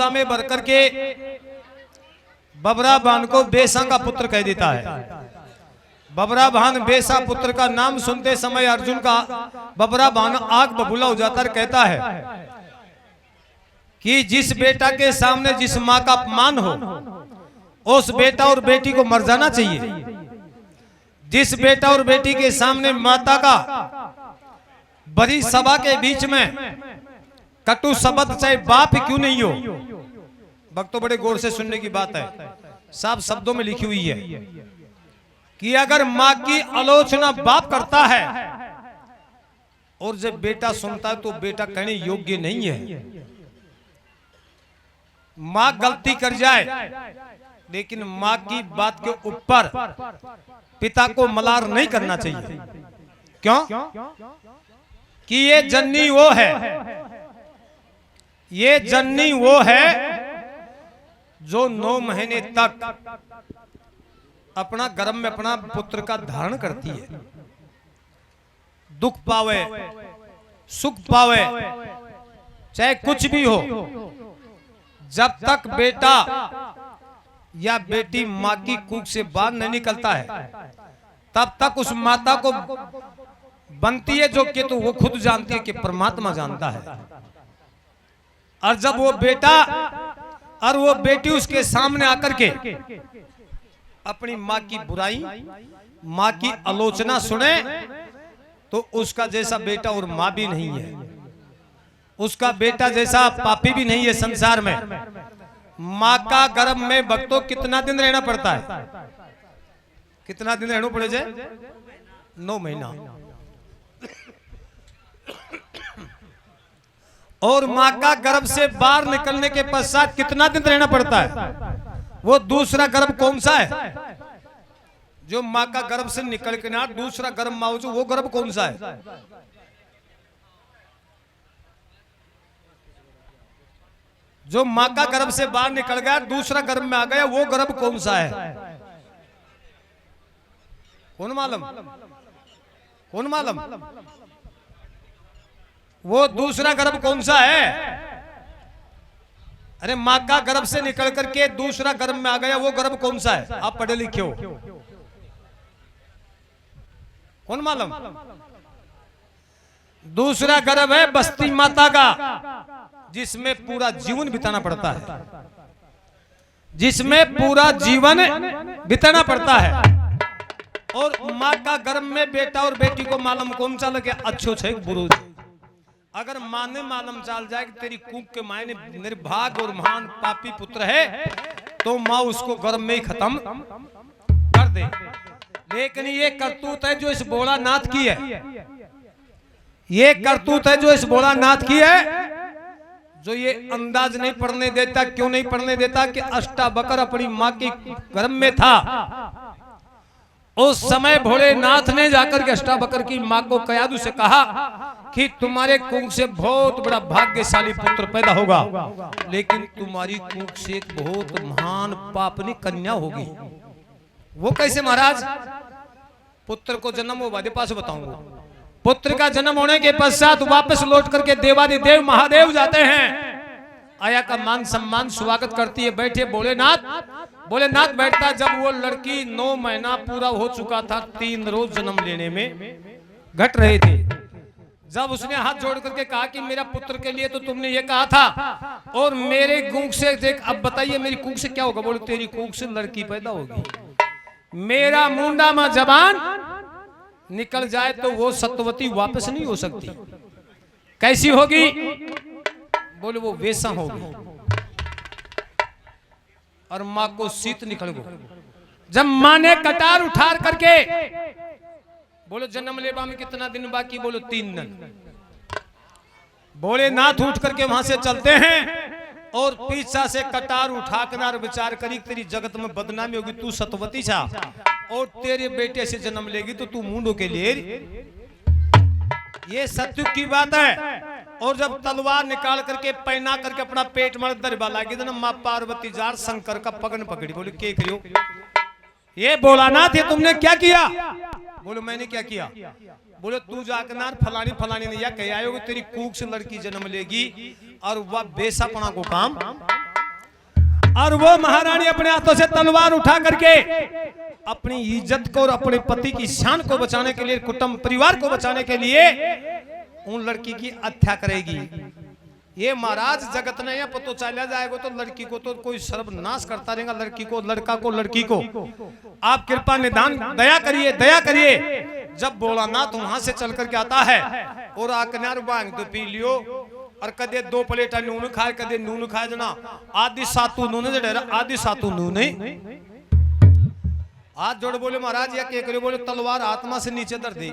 गुस्सा में भर करके बबरा भान को बेसा का पुत्र कह देता है। बबरा भान बेसा पुत्र का नाम सुनते समय अर्जुन का बबरा भान आग बबूला हो जाता है। कहता है कि जिस बेटा के सामने जिस माँ का अपमान हो उस बेटा और बेटी को मर जाना चाहिए। जिस बेटा और बेटी के सामने माता का बड़ी सभा के बीच में कटु शब्द चाहे बाप क्यों नहीं हो, भक्तों बड़े गौर से सुनने की बात है, साफ शब्दों में लिखी हुई है कि अगर माँ की आलोचना बाप करता है और जब बेटा सुनता है तो बेटा कहने योग्य नहीं है। माँ गलती कर जाए लेकिन माँ की बात के ऊपर पिता को मलार नहीं करना चाहिए। क्यों? कि ये जननी वो है, ये जननी वो है जो 9 महीने तक अपना गर्भ में अपना पुत्र का धारण करती है। दुख पावे सुख पावे चाहे कुछ भी हो, जब तक बेटा या बेटी माँ की कूख से बाहर नहीं निकलता है तब तक उस माता को बनती है जो कि तो वो खुद जानती है कि परमात्मा जानता है। और जब वो बेटा और वो बेटी उसके सामने आकर के अपनी माँ की बुराई माँ की आलोचना सुने तो उसका जैसा बेटा और माँ भी नहीं है, उसका बेटा जैसा पापी भी नहीं है संसार में। माँ का गर्भ में भक्तों कितना दिन रहना पड़ता है? कितना दिन रहना पड़े जाए? 9 महीना। और माँ का गर्भ से बाहर निकलने के पश्चात कितना दिन रहना पड़ता है? वो दूसरा गर्भ कौन सा है? जो माँ का गर्भ से निकल के ना दूसरा गर्भ माँ जो वो गर्भ कौन सा है? जो माँ का गर्भ से बाहर निकल गया दूसरा गर्भ में आ गया वो गर्भ कौन सा है? कौन मालूम? कौन मालूम? वो दूसरा गर्भ कौन सा है? अरे माँ का गर्भ से निकल करके दूसरा गर्भ में आ गया वो गर्भ कौन सा है? आप पढ़े लिखे हो, कौन मालूम? दूसरा गर्भ है बस्ती माता का, जिसमें पूरा जीवन बिताना पड़ता है, जिसमें पूरा जीवन बिताना पड़ता है। और माँ का गर्भ में बेटा और बेटी को मालूम कौन सा लगे अच्छो छे बुरो। अगर माँ ने मालूम चाल जाए कि तेरी कूक के मायने निर्भाग और महान पापी पुत्र है तो माँ उसको गर्भ में ही खत्म कर दे। लेकिन ये करतूत है जो इस भोलानाथ की है, ये करतूत है जो इस भोलानाथ की है, जो ये अंदाज नहीं पड़ने देता। क्यों नहीं पड़ने देता? कि अष्टावक्र अपनी माँ के गर्भ में था। उस समय भोलेनाथ ने जाकर के अष्टावक्र की माँ को कयादू से कहा कि तुम्हारे कुंभ से बहुत बड़ा भाग्यशाली पुत्र पैदा होगा, लेकिन तुम्हारी कुंभ से एक बहुत महान पापनी कन्या होगी। वो कैसे महाराज? पुत्र को जन्म हो वादे पास बताऊंगा। पुत्र का जन्म होने के पश्चात वापस लौट करके देवादिदेव महादेव जाते हैं। आया का मान सम्मान स्वागत करती है। बैठे भोलेनाथ। भोलेनाथ बैठता। जब वो लड़की 9 महीना पूरा हो चुका था, 3 रोज जन्म लेने में घट रहे थे, जब उसने हाथ जोड़ करके कहा कि मेरा पुत्र के लिए तो तुमने ये कहा था और मेरे कूख से देख, अब बताइए मेरी कूख से क्या होगा? बोले तेरी कूख से लड़की पैदा होगी। मेरा मुंडा में जबान निकल जाए तो वो सत्यवती वापस नहीं हो सकती। कैसी होगी? बोले वो वैसा होगी। और माँ को शीत निकल गई। जब माँ ने कटार उठा करके बोलो जन्म लेवा में कितना दिन बाकी? बोलो 3 दिन। भोलेनाथ उठ करके वहां से चलते हैं और पीछा से कटार उठा कर विचार करी तेरी जगत में बदनामी होगी, तू सतवती छा और तेरे बेटे से जन्म लेगी तो तू मुंडो के लिए। ये सत्य की बात है। और जब तलवार निकाल करके पहना करके अपना पेट में दरबा लागी तो माँ पार्वती जार शंकर का पगन पकड़ी। बोले क्या करियो? ये भोलानाथ ये तुमने क्या किया? बोलो मैंने क्या किया? बोले तू जाकर ना फलानी फलानी नहीं कह आयो तेरी कूक से लड़की जन्म लेगी और वह बेसापना को काम और वो महारानी अपने हाथों से तलवार उठा करके अपनी इज्जत को और अपने पति की शान को बचाने के लिए, कुटुंब परिवार को बचाने के लिए उन लड़की की हत्या करेगी। ये महाराज जगत ने पतो चला जाएगा तो लड़की को तो कोई सर्वनाश करता रहेगा, लड़की को, लड़का को, लड़की को। आप कृपा निदान दया करिए, दया करिए। जब भोलानाथ वहां से चल करके आता है और आकनार बांग तो पी लियो और कदे 2 प्लेटा नून खाए, कदे नून खाए जना आदि सातू नून जडेरा आदि सातू नून हाथ जोड़ बोले महाराज या क्या करे? बोले तलवार आत्मा से नीचे धर दे।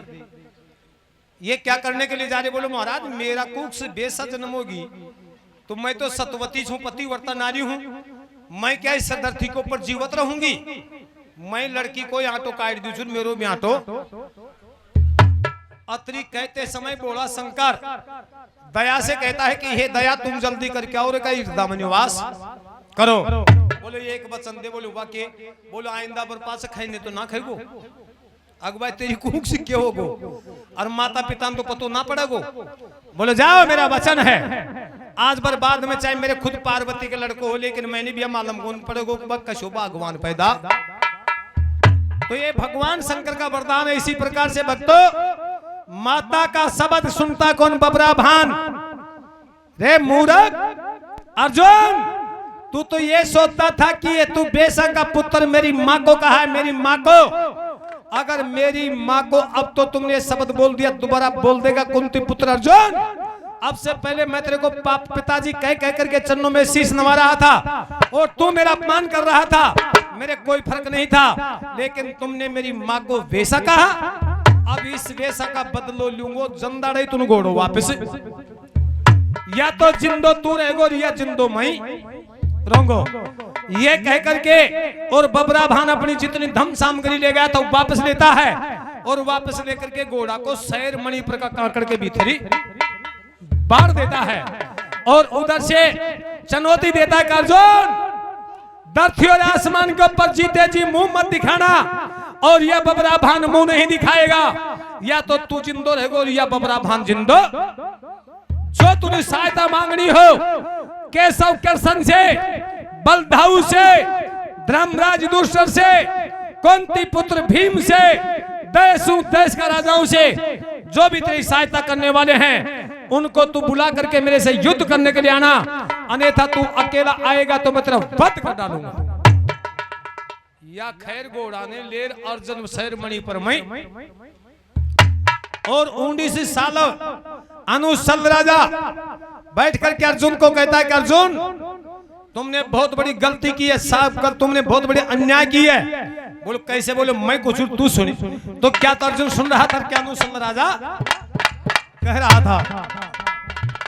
ये क्या करने के लिए जा रहे? बोले महाराज मेरा कुख से बेसा जन्म होगी तो मैं तो सतवती हूँ, पतिव्रता नारी हूँ, मैं क्या इस धरती के ऊपर जीवित रहूंगी? मैं लड़की को आटो काट दू छू मेरो भी आटो। अत्री कहते समय बोला शंकर दया से कहता है कि हे दया तुम जल्दी करके आओ रे का हृदय में निवास करो। बोले एक वचन दे। बोले वाके बोले आइंदा बर पास खाइने तो ना खाएगो, अगवा तेरी कुख से क्या होगो और माता पिता तो पतो ना पड़ेगो। बोले जाओ मेरा वचन है, आज बर बाद में चाहे मेरे खुद पार्वती के लड़को हो लेकिन मैंने भी मालूम कौन पड़ेगो कशो भगवान पैदा। तो ये भगवान शंकर का वरदान है। इसी प्रकार से भक्तों माता का शब्द सुनता कौन? बबरा भान। रे मूर्ख अर्जुन, तू तो ये सोचता था कि ये तू बेसा का पुत्र मेरी माँ को कहा है, मेरी माँ को। अगर मेरी माँ को अब तो तुमने शब्द बोल दिया, दोबारा बोल देगा कुंती पुत्र अर्जुन। अब से पहले मैं तेरे को पाप पिताजी कह कह करके चरणों में शीश नवा रहा था और तू मेरा अपमान कर रहा था, मेरे कोई फर्क नहीं था। लेकिन तुमने मेरी माँ को वेसा कहा, अब इस वेसा का बदलो लूंगो, जिंदा नहीं तुम घोड़ो वापस, या तो जिंदो तू रहेगो या जिंदो मैं रहूंगो। ये कह करके और बबरा भान अपनी जितनी धन सामग्री ले गया था वापस लेता है और वापस लेकर के घोड़ा को शैर मणिपुर का काकड़ के भीतरी बाढ़ देता है और उधर से चुनौती देता है अर्जुन धरती और आसमान के ऊपर जीते जी मुंह मत दिखाना, और यह बबरा भान मुंह नहीं दिखाएगा, या तो तू जिंदो रहेगो या बबरा भान जिंदो। जो तूने सहायता मांगनी हो केशव कृष्ण से, बलदाऊ से, धर्मराज दुष्टर से, कुंती पुत्र भीम से, देश का राजाओं से, जो भी तेरी सहायता करने वाले हैं उनको तू बुला करके मेरे से युद्ध करने के लिए आना, अन्यथा तू अकेला आएगा तो मैं तेरा वध कर डालूंगा। या खैर घोड़ा ने लेर अर्जुन शैर मणि पर मैं और 19 साल अनुशल राजा बैठ करके अर्जुन को कहता है कि अर्जुन तुमने बहुत बड़ी गलती की है, साफ कर तुमने बहुत बड़ी अन्याय की है। बोलो कैसे? बोले मैं कुछ तू सुनी। तो क्या तो अर्जुन सुन रहा था? क्या अनुशल राजा कह रहा था